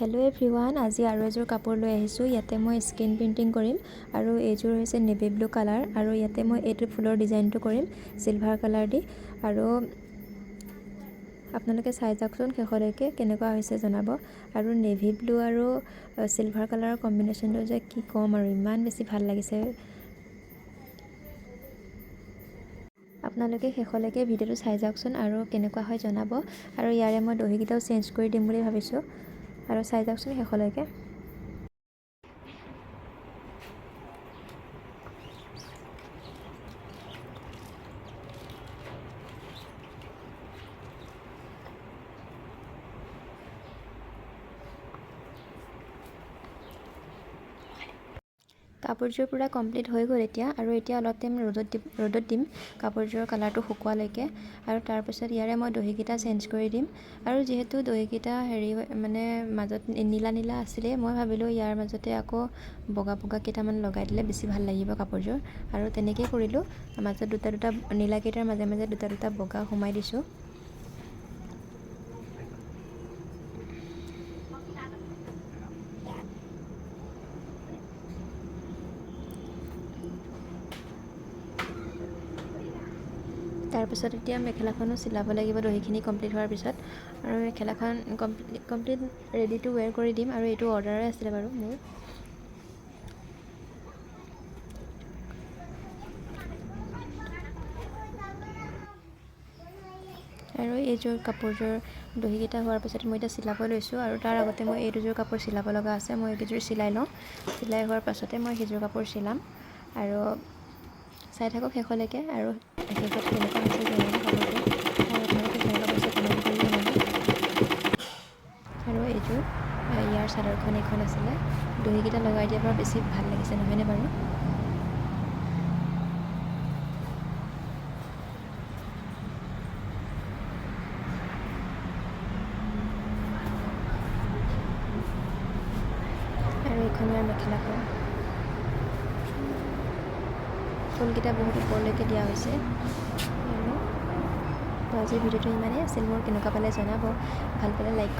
Hello' everyone, আজি আৰু এযোৰ কাপোৰ লৈ আহিছোঁ। ইয়াতে মই স্ক্ৰীন প্ৰিণ্টিং কৰিম আৰু এইযোৰ হৈছে নেভি ব্লু কালাৰ আৰু ইয়াতে মই এইটো ফুলৰ ডিজাইনটো কৰিম চিলভাৰ কালাৰ দি। আৰু আপোনালোকে চাই যাওকচোন শেষলৈকে কেনেকুৱা হৈছে জনাব। আৰু নেভি ব্লু আৰু চিলভাৰ কালাৰৰ কম্বিনেশ্যনটো যে কি ক'ম আৰু ইমান বেছি ভাল লাগিছে। আপোনালোকে শেষলৈকে ভিডিঅ'টো চাই যাওকচোন আৰু কেনেকুৱা হয় জনাব। আৰু ইয়াৰে মই দহিকেইটাও চেঞ্জ কৰি দিম বুলি ভাবিছোঁ আৰু চাই যাওকচোন শেষলৈকে। কাপোৰযোৰ পূৰা কমপ্লিট হৈ গ'ল এতিয়া, আৰু এতিয়া অলপ টাইম ৰ'দত দিম কাপোৰযোৰৰ কালাৰটো শুকোৱালৈকে। আৰু তাৰপিছত ইয়াৰে মই দহিকেইটা চেঞ্জ কৰি দিম। আৰু যিহেতু দহিকেইটা মানে মাজত নীলা নীলা আছিলে, মই ভাবিলোঁ ইয়াৰ মাজতে আকৌ বগা বগা কেইটামান লগাই দিলে বেছি ভাল লাগিব কাপোৰযোৰ। আৰু তেনেকেই কৰিলোঁ, মাজত দুটা নীলাকেইটাৰ মাজে মাজে দুটা বগা সোমাই দিছোঁ। তাৰপিছত এতিয়া মেখেলাখনো চিলাব লাগিব দহিখিনি কমপ্লিট হোৱাৰ পিছত। আৰু মেখেলাখন কমপ্লিট ৰেডি টু ৱেৰ কৰি দিম। আৰু এইটো অৰ্ডাৰে আছিলে বাৰু মোৰ। আৰু এইযোৰ কাপোৰযোৰ দহিকেইটা হোৱাৰ পিছত মই এতিয়া চিলাব লৈছোঁ। আৰু তাৰ আগতে মই এই দুযোৰ কাপোৰ চিলাব লগা আছে, মই এইকেইযোৰ চিলাই লওঁ। চিলাই হোৱাৰ পাছতে মই সেইযোৰ কাপোৰ চিলাম। আৰু চাই থাকক শেষলৈকে। আৰু শেষত কেনেকুৱা হৈছে জনাব কাপোৰটো, আৰু আপোনালোকে কেনেকুৱা পাইছে কমেণ্ট কৰি জনাব। আৰু এইযোৰ ইয়াৰ চাদৰখন এইখন আছিলে, দহিকেইটা লগাই দিয়াৰ পৰা বেছি ভাল লাগিছে, নহয়নে বাৰু? আৰু এইখন ইয়াৰ মেখেলাখন, ফুলকেইটা বহুত ওপৰলৈকে দিয়া হৈছে। আৰু আজিৰ ভিডিঅ'টো ইমানেই আছিল। মোৰ কেনেকুৱা পালে জনাব, ভাল পালে লাইক